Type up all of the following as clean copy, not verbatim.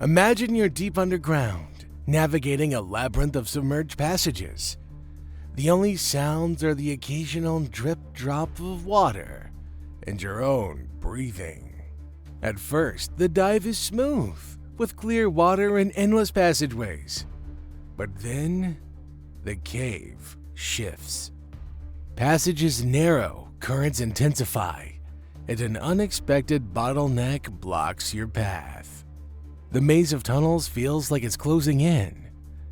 Imagine you're deep underground, navigating a labyrinth of submerged passages. The only sounds are the occasional drip-drop of water and your own breathing. At first, the dive is smooth, with clear water and endless passageways. But then, the cave shifts. Passages narrow, currents intensify, and an unexpected bottleneck blocks your path. The maze of tunnels feels like it's closing in,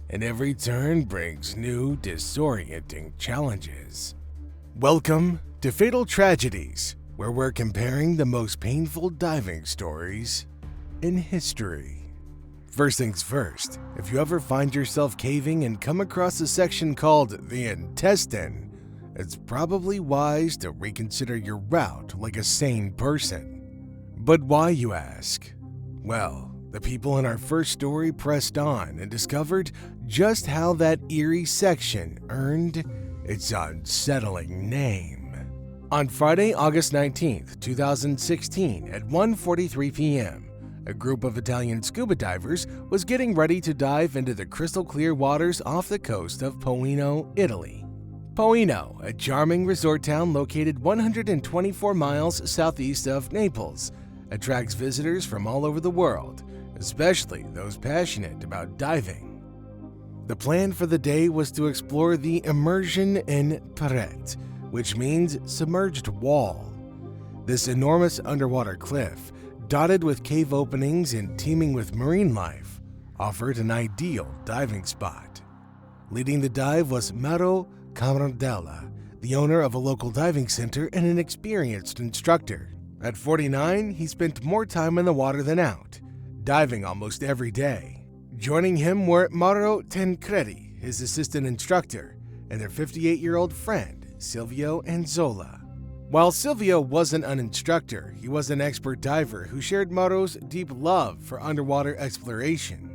and every turn brings new, disorienting challenges. Welcome to Fatal Tragedies, where we're comparing the most painful diving stories in history. First things first, if you ever find yourself caving and come across a section called the Intestine, it's probably wise to reconsider your route like a sane person. But why, you ask? Well, the people in our first story pressed on and discovered just how that eerie section earned its unsettling name. On Friday, August 19th, 2016 at 1:43 p.m., a group of Italian scuba divers was getting ready to dive into the crystal clear waters off the coast of Poino, Italy. Poino, a charming resort town located 124 miles southeast of Naples, attracts visitors from all over the world, especially those passionate about diving. The plan for the day was to explore the immersion in parete, which means submerged wall. This enormous underwater cliff, dotted with cave openings and teeming with marine life, offered an ideal diving spot. Leading the dive was Mauro Camardella, the owner of a local diving center and an experienced instructor. At 49, he spent more time in the water than out, diving almost every day. Joining him were Mauro Tancredi, his assistant instructor, and their 58-year-old friend, Silvio Anzola. While Silvio wasn't an instructor, he was an expert diver who shared Mauro's deep love for underwater exploration.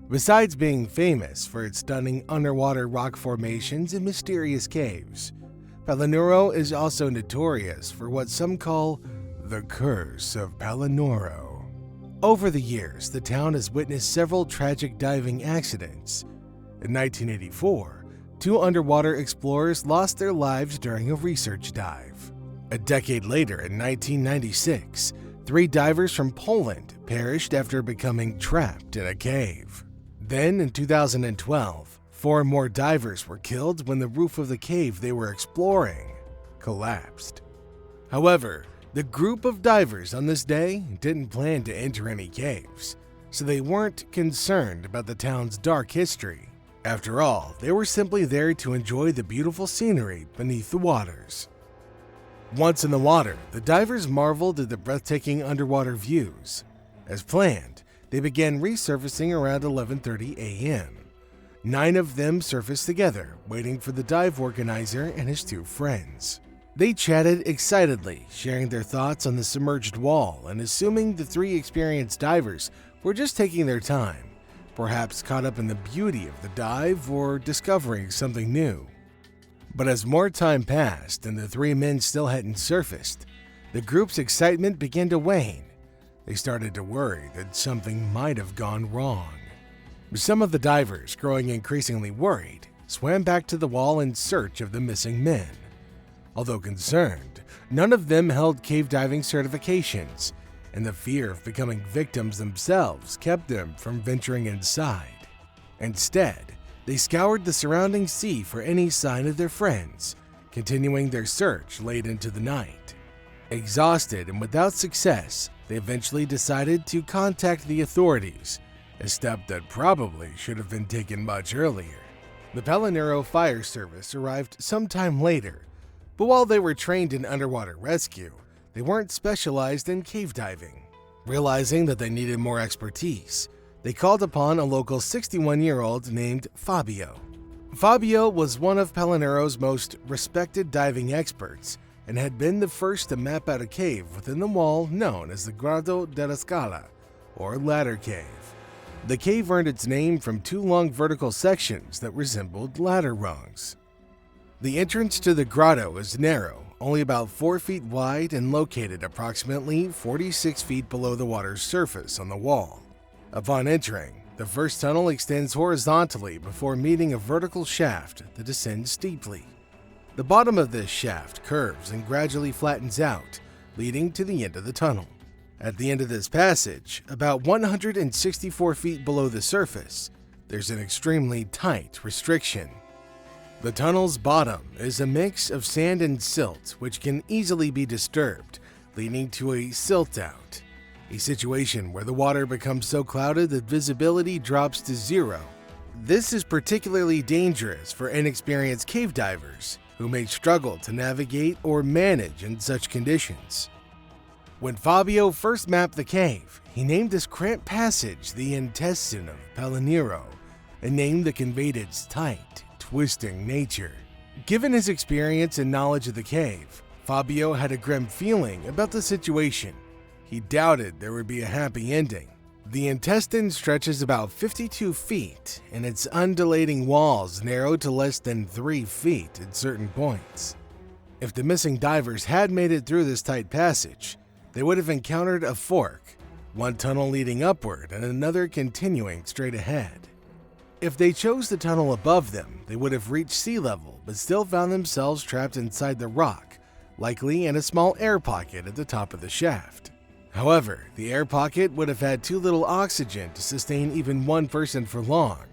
Besides being famous for its stunning underwater rock formations and mysterious caves, Palinuro is also notorious for what some call the curse of Palinuro. Over the years, the town has witnessed several tragic diving accidents. In 1984, 2 underwater explorers lost their lives during a research dive. A decade later, in 1996, 3 divers from Poland perished after becoming trapped in a cave. Then, in 2012, 4 more divers were killed when the roof of the cave they were exploring collapsed. However, the group of divers on this day didn't plan to enter any caves, so they weren't concerned about the town's dark history. After all, they were simply there to enjoy the beautiful scenery beneath the waters. Once in the water, the divers marveled at the breathtaking underwater views. As planned, they began resurfacing around 11:30 a.m. 9 of them surfaced together, waiting for the dive organizer and his 2 friends. They chatted excitedly, sharing their thoughts on the submerged wall and assuming the 3 experienced divers were just taking their time, perhaps caught up in the beauty of the dive or discovering something new. But as more time passed and the 3 men still hadn't surfaced, the group's excitement began to wane. They started to worry that something might have gone wrong. Some of the divers, growing increasingly worried, swam back to the wall in search of the missing men. Although concerned, none of them held cave diving certifications, and the fear of becoming victims themselves kept them from venturing inside. Instead, they scoured the surrounding sea for any sign of their friends, continuing their search late into the night. Exhausted and without success, they eventually decided to contact the authorities, a step that probably should have been taken much earlier. The Palinuro Fire Service arrived sometime later, but while they were trained in underwater rescue, they weren't specialized in cave diving. Realizing that they needed more expertise, they called upon a local 61-year-old named Fabio. Fabio was one of Palinuro's most respected diving experts and had been the first to map out a cave within the wall known as the Grado della Scala, or Ladder Cave. The cave earned its name from 2 long vertical sections that resembled ladder rungs. The entrance to the grotto is narrow, only about 4 feet wide and located approximately 46 feet below the water's surface on the wall. Upon entering, the first tunnel extends horizontally before meeting a vertical shaft that descends steeply. The bottom of this shaft curves and gradually flattens out, leading to the end of the tunnel. At the end of this passage, about 164 feet below the surface, there's an extremely tight restriction. The tunnel's bottom is a mix of sand and silt, which can easily be disturbed, leading to a silt out, a situation where the water becomes so clouded that visibility drops to zero. This is particularly dangerous for inexperienced cave divers, who may struggle to navigate or manage in such conditions. When Fabio first mapped the cave, he named this cramped passage the Intestine of Palaniero, a name that conveyed its tight, twisting nature. Given his experience and knowledge of the cave, Fabio had a grim feeling about the situation. He doubted there would be a happy ending. The intestine stretches about 52 feet, and its undulating walls narrow to less than 3 feet at certain points. If the missing divers had made it through this tight passage, they would have encountered a fork, one tunnel leading upward and another continuing straight ahead. If they chose the tunnel above them, they would have reached sea level but still found themselves trapped inside the rock, likely in a small air pocket at the top of the shaft. However, the air pocket would have had too little oxygen to sustain even one person for long,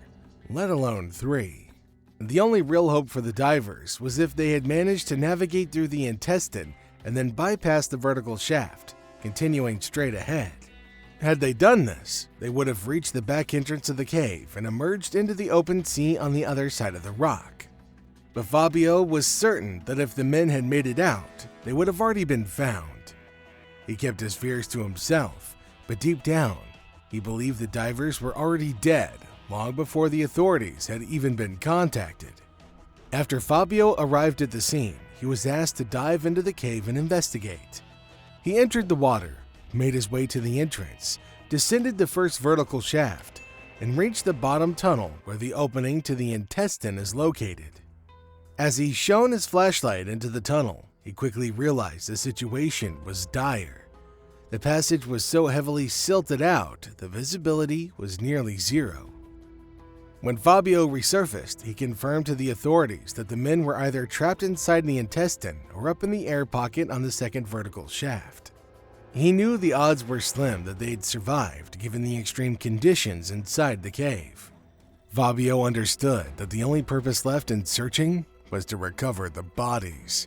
let alone 3. The only real hope for the divers was if they had managed to navigate through the intestine and then bypass the vertical shaft, continuing straight ahead. Had they done this, they would have reached the back entrance of the cave and emerged into the open sea on the other side of the rock. But Fabio was certain that if the men had made it out, they would have already been found. He kept his fears to himself, but deep down, he believed the divers were already dead long before the authorities had even been contacted. After Fabio arrived at the scene, he was asked to dive into the cave and investigate. He entered the water, made his way to the entrance, descended the first vertical shaft, and reached the bottom tunnel where the opening to the intestine is located. As he shone his flashlight into the tunnel, he quickly realized the situation was dire. The passage was so heavily silted out, the visibility was nearly zero. When Fabio resurfaced, he confirmed to the authorities that the men were either trapped inside the intestine or up in the air pocket on the second vertical shaft. He knew the odds were slim that they'd survived given the extreme conditions inside the cave. Fabio understood that the only purpose left in searching was to recover the bodies.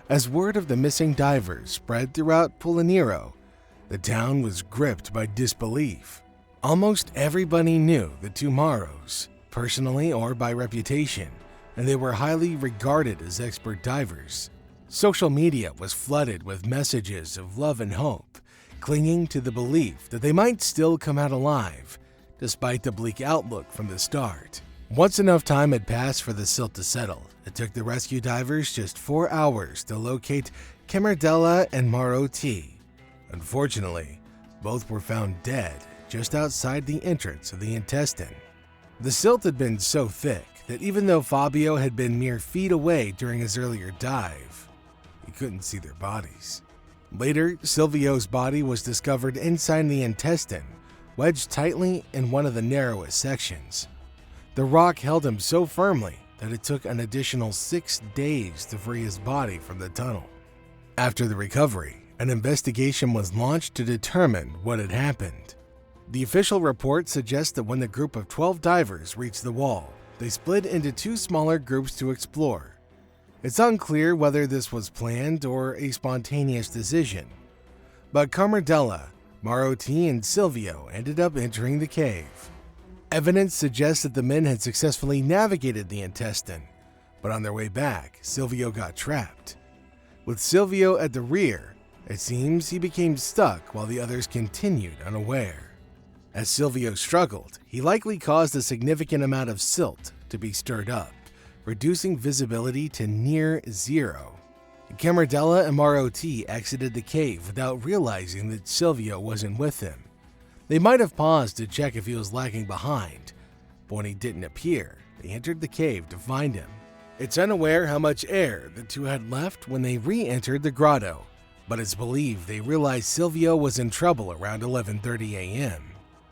As word of the missing divers spread throughout Palaniero, the town was gripped by disbelief. Almost everybody knew the two Maros, personally or by reputation, and they were highly regarded as expert divers. Social media was flooded with messages of love and hope, clinging to the belief that they might still come out alive, despite the bleak outlook from the start. Once enough time had passed for the silt to settle, it took the rescue divers just 4 hours to locate Camardella and Maro T. Unfortunately, both were found dead just outside the entrance of the intestine. The silt had been so thick that even though Fabio had been mere feet away during his earlier dive, he couldn't see their bodies. Later, Silvio's body was discovered inside the intestine, wedged tightly in one of the narrowest sections. The rock held him so firmly that it took an additional 6 days to free his body from the tunnel. After the recovery, an investigation was launched to determine what had happened. The official report suggests that when the group of 12 divers reached the wall, they split into 2 smaller groups to explore. It's unclear whether this was planned or a spontaneous decision, but Camardella, Maro T, and Silvio ended up entering the cave. Evidence suggests that the men had successfully navigated the intestine, but on their way back, Silvio got trapped. With Silvio at the rear, it seems he became stuck while the others continued unaware. As Silvio struggled, he likely caused a significant amount of silt to be stirred up, reducing visibility to near zero. Camardella and Maro T exited the cave without realizing that Silvio wasn't with them. They might have paused to check if he was lagging behind, but when he didn't appear, they entered the cave to find him. It's unaware how much air the two had left when they re-entered the grotto, but it's believed they realized Silvio was in trouble around 11:30 a.m.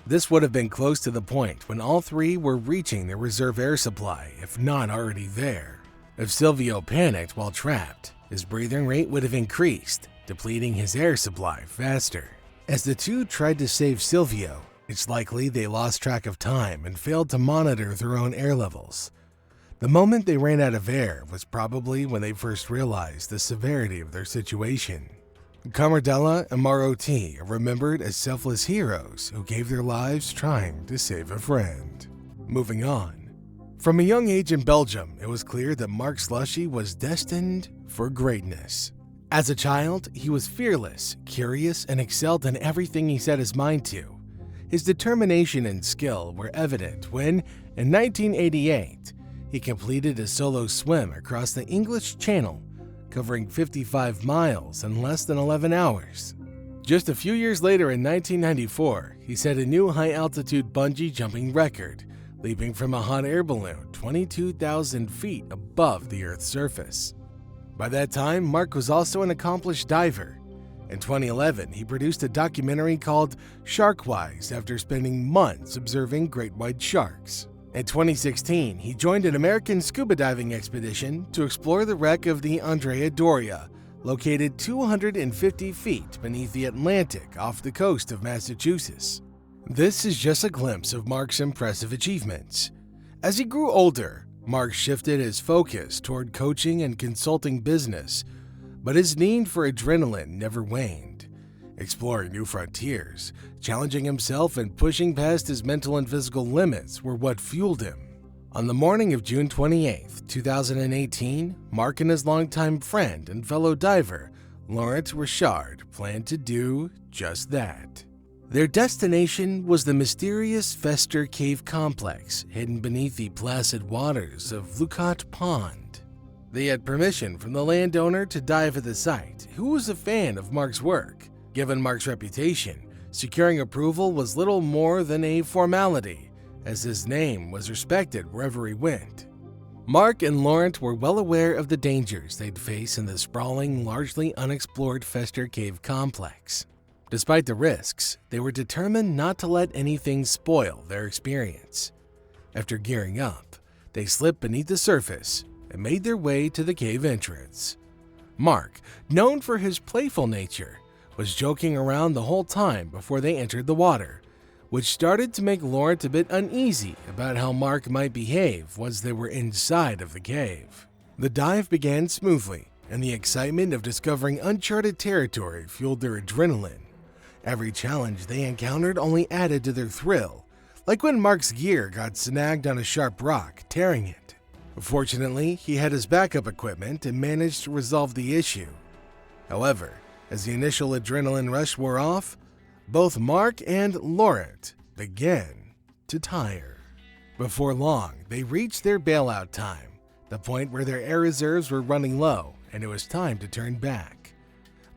This would have been close to the point when all three were reaching their reserve air supply, if not already there. If Silvio panicked while trapped, his breathing rate would have increased, depleting his air supply faster. As the two tried to save Silvio, it's likely they lost track of time and failed to monitor their own air levels. The moment they ran out of air was probably when they first realized the severity of their situation. Camardella and Maroti are remembered as selfless heroes who gave their lives trying to save a friend. Moving on. From a young age in Belgium, it was clear that Mark Slushy was destined for greatness. As a child, he was fearless, curious, and excelled in everything he set his mind to. His determination and skill were evident when, in 1988, he completed a solo swim across the English Channel, covering 55 miles in less than 11 hours. Just a few years later in 1994, he set a new high-altitude bungee jumping record, leaping from a hot air balloon 22,000 feet above the Earth's surface. By that time, Mark was also an accomplished diver. In 2011, he produced a documentary called Sharkwise after spending months observing great white sharks. In 2016, he joined an American scuba diving expedition to explore the wreck of the Andrea Doria, located 250 feet beneath the Atlantic off the coast of Massachusetts. This is just a glimpse of Mark's impressive achievements. As he grew older, Mark shifted his focus toward coaching and consulting business, but his need for adrenaline never waned. Exploring new frontiers, challenging himself, and pushing past his mental and physical limits were what fueled him. On the morning of June 28, 2018, Mark and his longtime friend and fellow diver, Laurent Richard, planned to do just that. Their destination was the mysterious Fester Cave Complex, hidden beneath the placid waters of Leucot Pond. They had permission from the landowner to dive at the site, who was a fan of Mark's work. Given Mark's reputation, securing approval was little more than a formality, as his name was respected wherever he went. Mark and Laurent were well aware of the dangers they'd face in the sprawling, largely unexplored Fester Cave Complex. Despite the risks, they were determined not to let anything spoil their experience. After gearing up, they slipped beneath the surface and made their way to the cave entrance. Mark, known for his playful nature, was joking around the whole time before they entered the water, which started to make Laurent a bit uneasy about how Mark might behave once they were inside of the cave. The dive began smoothly, and the excitement of discovering uncharted territory fueled their adrenaline. Every challenge they encountered only added to their thrill, like when Mark's gear got snagged on a sharp rock, tearing it. Fortunately, he had his backup equipment and managed to resolve the issue. However, as the initial adrenaline rush wore off, both Mark and Laurent began to tire. Before long, they reached their bailout time, the point where their air reserves were running low and it was time to turn back.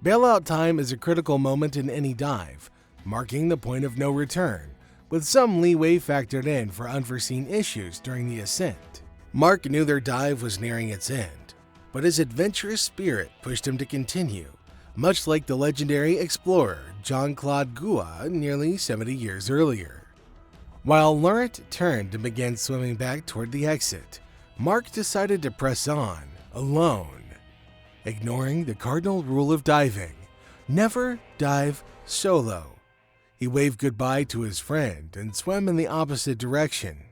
Bailout time is a critical moment in any dive, marking the point of no return, with some leeway factored in for unforeseen issues during the ascent. Mark knew their dive was nearing its end, but his adventurous spirit pushed him to continue, much like the legendary explorer Jean-Claude Gouin nearly 70 years earlier. While Laurent turned and began swimming back toward the exit, Mark decided to press on, alone. Ignoring the cardinal rule of diving, never dive solo. He waved goodbye to his friend and swam in the opposite direction.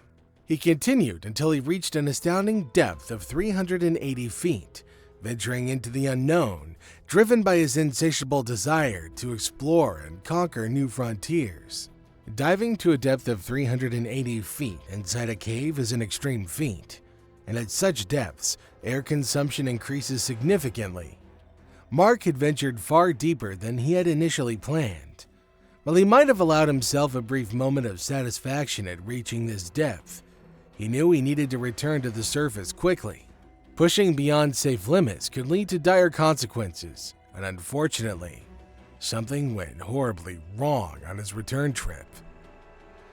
He continued until he reached an astounding depth of 380 feet, venturing into the unknown, driven by his insatiable desire to explore and conquer new frontiers. Diving to a depth of 380 feet inside a cave is an extreme feat, and at such depths, air consumption increases significantly. Mark had ventured far deeper than he had initially planned. While he might have allowed himself a brief moment of satisfaction at reaching this depth, he knew he needed to return to the surface quickly. Pushing beyond safe limits could lead to dire consequences, and unfortunately, something went horribly wrong on his return trip.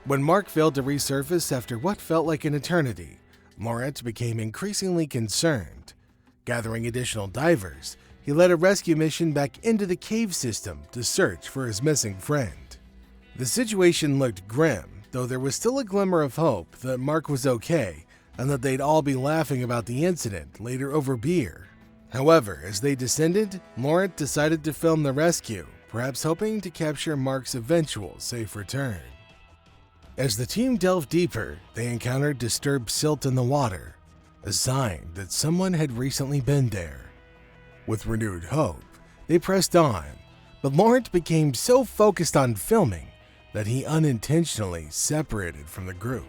When Mark failed to resurface after what felt like an eternity, Laurent became increasingly concerned. Gathering additional divers, he led a rescue mission back into the cave system to search for his missing friend. The situation looked grim, though there was still a glimmer of hope that Mark was okay and that they'd all be laughing about the incident later over beer. However, as they descended, Laurent decided to film the rescue, perhaps hoping to capture Mark's eventual safe return. As the team delved deeper, they encountered disturbed silt in the water, a sign that someone had recently been there. With renewed hope, they pressed on, but Laurent became so focused on filming that he unintentionally separated from the group.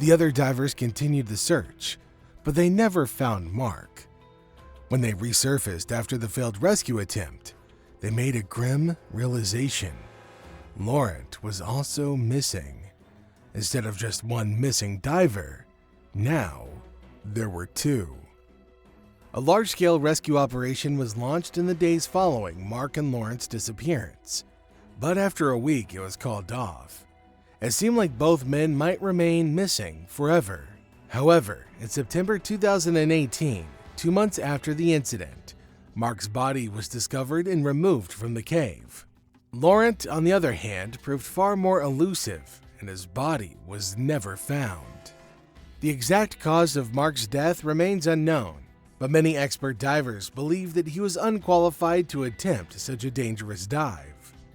The other divers continued the search, but they never found Mark. When they resurfaced after the failed rescue attempt, they made a grim realization. Laurent was also missing. Instead of just one missing diver, now there were two. A large-scale rescue operation was launched in the days following Mark and Laurent's disappearance, but after a week it was called off. It seemed like both men might remain missing forever. However, in September 2018, 2 months after the incident, Mark's body was discovered and removed from the cave. Laurent, on the other hand, proved far more elusive, and his body was never found. The exact cause of Mark's death remains unknown, but many expert divers believe that he was unqualified to attempt such a dangerous dive.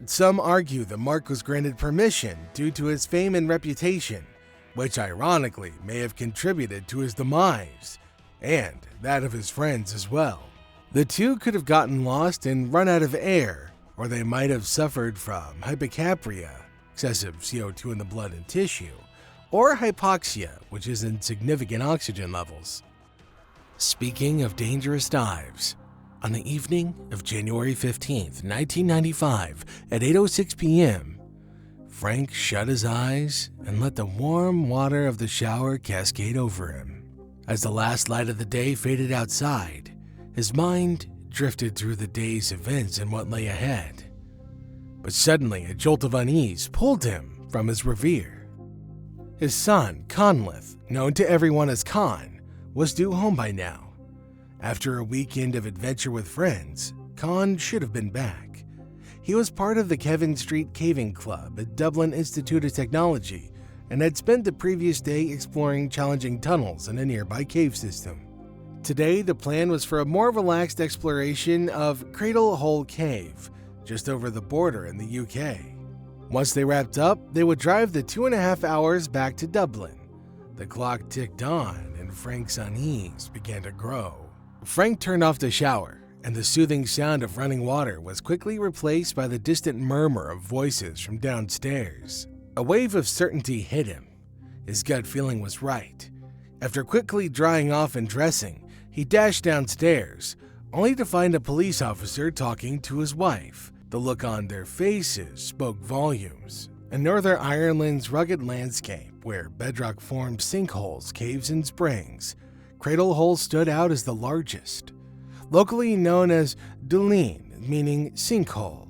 Some argue that Mark was granted permission due to his fame and reputation, which ironically may have contributed to his demise, and that of his friends as well. The two could have gotten lost and run out of air, or they might have suffered from hypocapria, excessive CO2 in the blood and tissue, or hypoxia, which is insignificant oxygen levels. Speaking of dangerous dives, on the evening of January 15th, 1995, at 8:06 p.m., Frank shut his eyes and let the warm water of the shower cascade over him. As the last light of the day faded outside, his mind drifted through the day's events and what lay ahead. But suddenly, a jolt of unease pulled him from his reverie. His son, Conleth, known to everyone as Con, was due home by now. After a weekend of adventure with friends, Con should have been back. He was part of the Kevin Street Caving Club at Dublin Institute of Technology and had spent the previous day exploring challenging tunnels in a nearby cave system. Today, the plan was for a more relaxed exploration of Cradle Hole Cave, just over the border in the UK. Once they wrapped up, they would drive the 2.5 hours back to Dublin. The clock ticked on, and Frank's unease began to grow. Frank turned off the shower, and the soothing sound of running water was quickly replaced by the distant murmur of voices from downstairs. A wave of certainty hit him. His gut feeling was right. After quickly drying off and dressing, he dashed downstairs, only to find a police officer talking to his wife. The look on their faces spoke volumes. In Northern Ireland's rugged landscape, where bedrock formed sinkholes, caves, and springs, Cradle Hole stood out as the largest. Locally known as Dulleen, meaning sinkhole,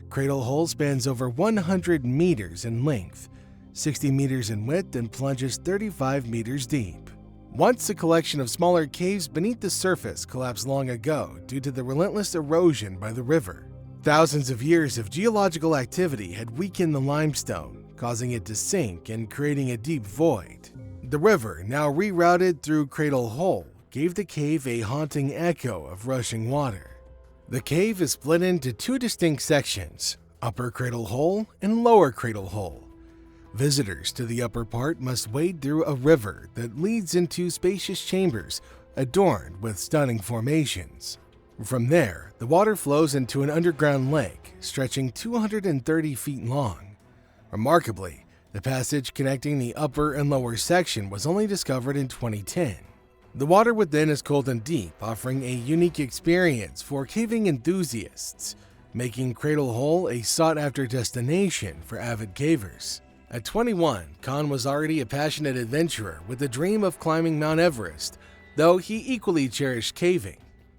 Cradle Hole spans over 100 meters in length, 60 meters in width, and plunges 35 meters deep. Once a collection of smaller caves beneath the surface collapsed long ago due to the relentless erosion by the river. Thousands of years of geological activity had weakened the limestone, causing it to sink and creating a deep void. The river, now rerouted through Cradle Hole, gave the cave a haunting echo of rushing water. The cave is split into two distinct sections, Upper Cradle Hole and Lower Cradle Hole. Visitors to the upper part must wade through a river that leads into spacious chambers adorned with stunning formations. From there, the water flows into an underground lake stretching 230 feet long. Remarkably, the passage connecting the upper and lower section was only discovered in 2010. The water within is cold and deep, offering a unique experience for caving enthusiasts, making Cradle Hole a sought-after destination for avid cavers. At 21, Con was already a passionate adventurer with the dream of climbing Mount Everest, though he equally cherished caving.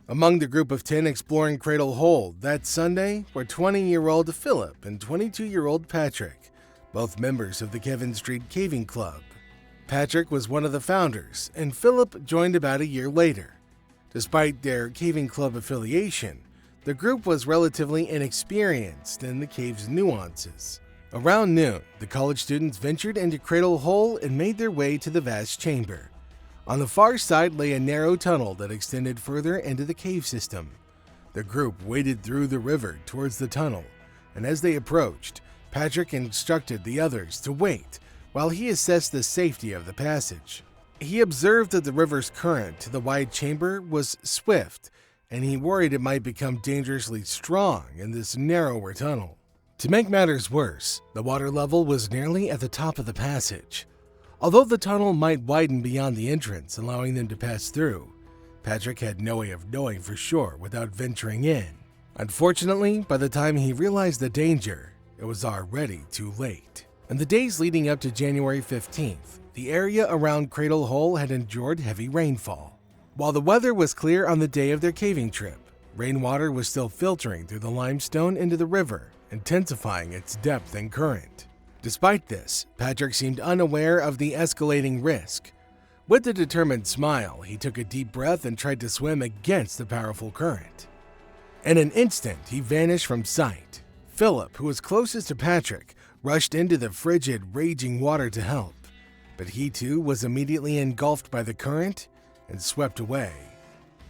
Among the group of 10 exploring Cradle Hole that Sunday were 20-year-old Philip and 22-year-old Patrick, both members of the Kevin Street Caving Club. Patrick was one of the founders, and Philip joined about a year later. Despite their caving club affiliation, the group was relatively inexperienced in the cave's nuances. Around noon, the college students ventured into Cradle Hole and made their way to the vast chamber. On the far side lay a narrow tunnel that extended further into the cave system. The group waded through the river towards the tunnel, and as they approached, Patrick instructed the others to wait while he assessed the safety of the passage. He observed that the river's current to the wide chamber was swift, and he worried it might become dangerously strong in this narrower tunnel. To make matters worse, the water level was nearly at the top of the passage. Although the tunnel might widen beyond the entrance, allowing them to pass through, Patrick had no way of knowing for sure without venturing in. Unfortunately, by the time he realized the danger, it was already too late. In the days leading up to January 15th, the area around Cradle Hole had endured heavy rainfall. While the weather was clear on the day of their caving trip, rainwater was still filtering through the limestone into the river, intensifying its depth and current. Despite this, Patrick seemed unaware of the escalating risk. With a determined smile, he took a deep breath and tried to swim against the powerful current. In an instant, he vanished from sight. Philip, who was closest to Patrick, rushed into the frigid, raging water to help, but he too was immediately engulfed by the current and swept away.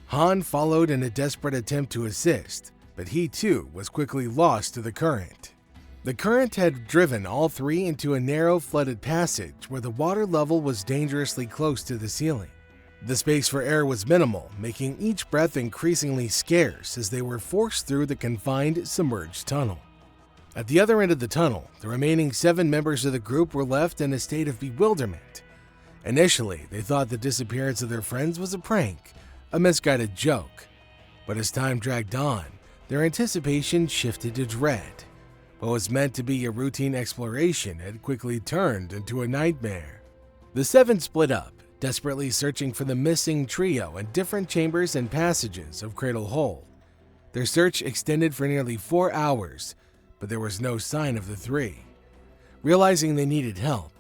Han followed in a desperate attempt to assist, but he too was quickly lost to the current. The current had driven all three into a narrow, flooded passage where the water level was dangerously close to the ceiling. The space for air was minimal, making each breath increasingly scarce as they were forced through the confined, submerged tunnel. At the other end of the tunnel, the remaining 7 members of the group were left in a state of bewilderment. Initially, they thought the disappearance of their friends was a prank, a misguided joke. But as time dragged on, their anticipation shifted to dread. What was meant to be a routine exploration had quickly turned into a nightmare. The 7 split up, desperately searching for the missing trio in different chambers and passages of Cradle Hole. Their search extended for nearly 4 hours, but there was no sign of the 3. Realizing they needed help,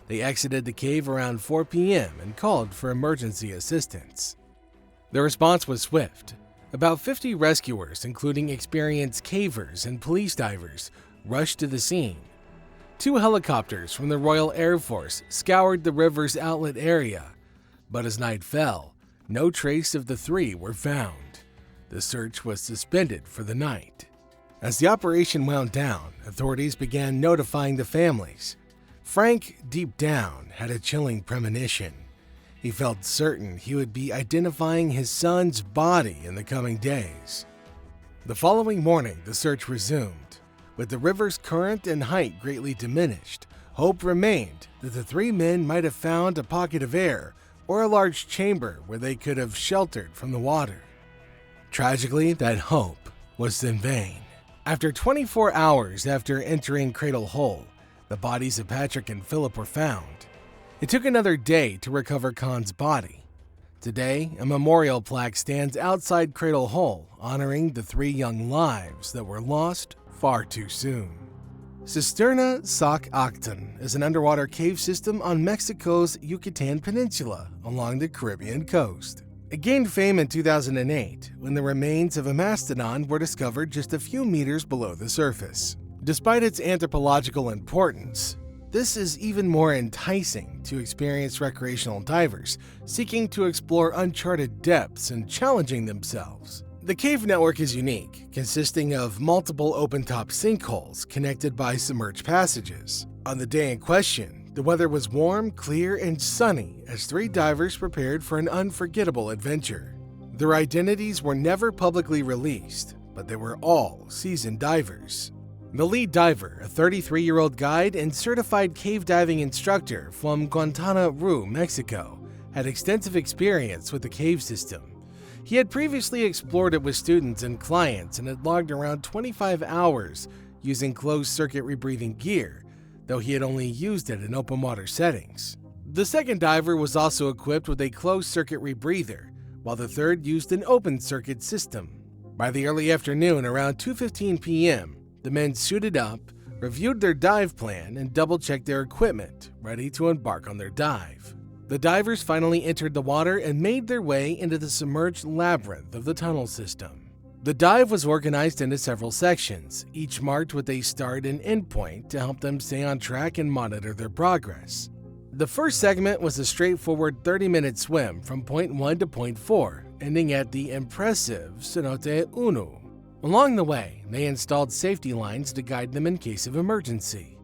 they exited the cave around 4 p.m. and called for emergency assistance. The response was swift. About 50 rescuers, including experienced cavers and police divers, rushed to the scene. 2 helicopters from the Royal Air Force scoured the river's outlet area, but as night fell, no trace of the 3 were found. The search was suspended for the night. As the operation wound down, authorities began notifying the families. Frank, deep down, had a chilling premonition. He felt certain he would be identifying his son's body in the coming days. The following morning, the search resumed. With the river's current and height greatly diminished, hope remained that the 3 men might have found a pocket of air or a large chamber where they could have sheltered from the water. Tragically, that hope was in vain. After 24 hours after entering Cradle Hole, the bodies of Patrick and Philip were found. It took another day to recover Khan's body. Today, a memorial plaque stands outside Cradle Hole, honoring the 3 young lives that were lost far too soon. Sistema Sac Actun is an underwater cave system on Mexico's Yucatan Peninsula along the Caribbean coast. It gained fame in 2008 when the remains of a mastodon were discovered just a few meters below the surface. Despite its anthropological importance, this is even more enticing to experienced recreational divers seeking to explore uncharted depths and challenging themselves. The cave network is unique, consisting of multiple open-top sinkholes connected by submerged passages. On the day in question, the weather was warm, clear, and sunny as 3 divers prepared for an unforgettable adventure. Their identities were never publicly released, but they were all seasoned divers. The lead diver, a 33-year-old guide and certified cave diving instructor from Guantánamo Roo, Mexico, had extensive experience with the cave system. He had previously explored it with students and clients and had logged around 25 hours using closed-circuit rebreathing gear, though he had only used it in open water settings. The second diver was also equipped with a closed-circuit rebreather, while the third used an open-circuit system. By the early afternoon, around 2:15 p.m., the men suited up, reviewed their dive plan, and double-checked their equipment, ready to embark on their dive. The divers finally entered the water and made their way into the submerged labyrinth of the tunnel system. The dive was organized into several sections, each marked with a start and end point to help them stay on track and monitor their progress. The first segment was a straightforward 30-minute swim from point 1 to point 4, ending at the impressive Cenote Unu. Along the way, they installed safety lines to guide them in case of emergency.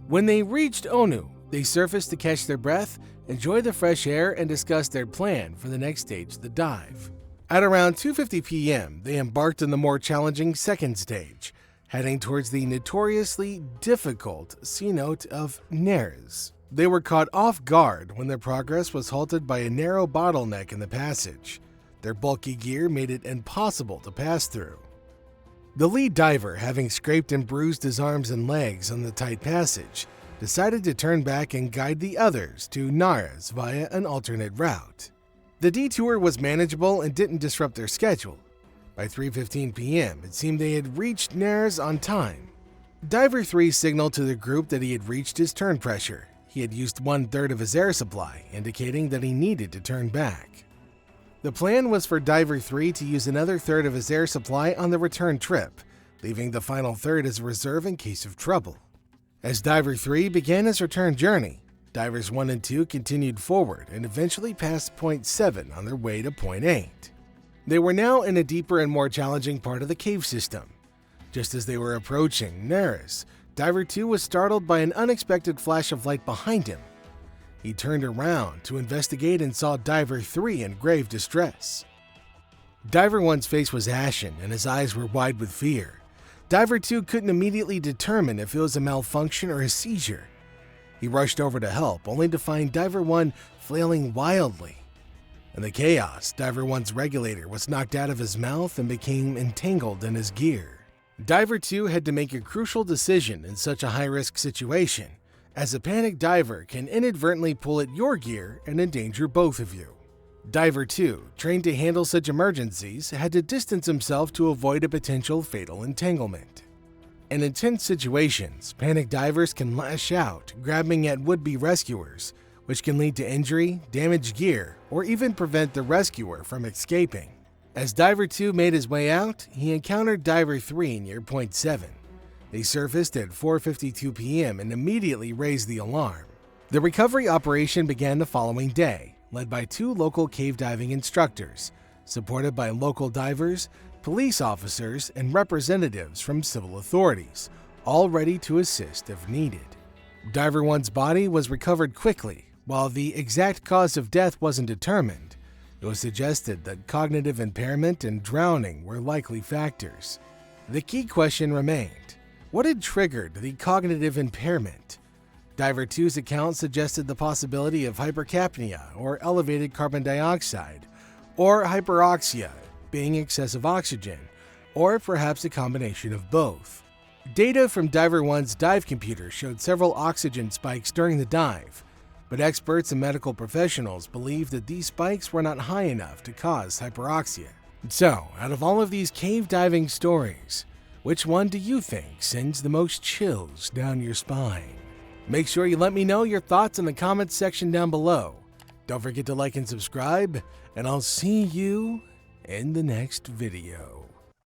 When they reached Onu, they surfaced to catch their breath, enjoy the fresh air, and discuss their plan for the next stage of the dive. At around 2:50 p.m., they embarked on the more challenging second stage, heading towards the notoriously difficult cenote of Neres. They were caught off guard when their progress was halted by a narrow bottleneck in the passage. Their bulky gear made it impossible to pass through. The lead diver, having scraped and bruised his arms and legs on the tight passage, decided to turn back and guide the others to Nares via an alternate route. The detour was manageable and didn't disrupt their schedule. By 3:15 p.m., it seemed they had reached Nares on time. Diver 3 signaled to the group that he had reached his turn pressure. He had used 1/3 of his air supply, indicating that he needed to turn back. The plan was for Diver 3 to use another third of his air supply on the return trip, leaving the final third as a reserve in case of trouble. As Diver 3 began his return journey, Divers 1 and 2 continued forward and eventually passed point 7 on their way to point 8. They were now in a deeper and more challenging part of the cave system. Just as they were approaching Neres, Diver 2 was startled by an unexpected flash of light behind him. He turned around to investigate and saw Diver 3 in grave distress. Diver 1's face was ashen and his eyes were wide with fear. Diver 2 couldn't immediately determine if it was a malfunction or a seizure. He rushed over to help, only to find Diver 1 flailing wildly. In the chaos, Diver 1's regulator was knocked out of his mouth and became entangled in his gear. Diver 2 had to make a crucial decision in such a high-risk situation, as a panicked diver can inadvertently pull at your gear and endanger both of you. Diver 2, trained to handle such emergencies, had to distance himself to avoid a potential fatal entanglement. In intense situations, panicked divers can lash out, grabbing at would-be rescuers, which can lead to injury, damaged gear, or even prevent the rescuer from escaping. As Diver 2 made his way out, he encountered Diver 3 near point 7. They surfaced at 4:52 p.m. and immediately raised the alarm. The recovery operation began the following day, led by 2 local cave diving instructors, supported by local divers, police officers, and representatives from civil authorities, all ready to assist if needed. Diver 1's body was recovered quickly. While the exact cause of death wasn't determined, it was suggested that cognitive impairment and drowning were likely factors. The key question remained: what had triggered the cognitive impairment? Diver 2's account suggested the possibility of hypercapnia or elevated carbon dioxide, or hyperoxia, being excessive oxygen, or perhaps a combination of both. Data from Diver 1's dive computer showed several oxygen spikes during the dive, but experts and medical professionals believe that these spikes were not high enough to cause hyperoxia. So, out of all of these cave diving stories, which one do you think sends the most chills down your spine? Make sure you let me know your thoughts in the comments section down below. Don't forget to like and subscribe, and I'll see you in the next video.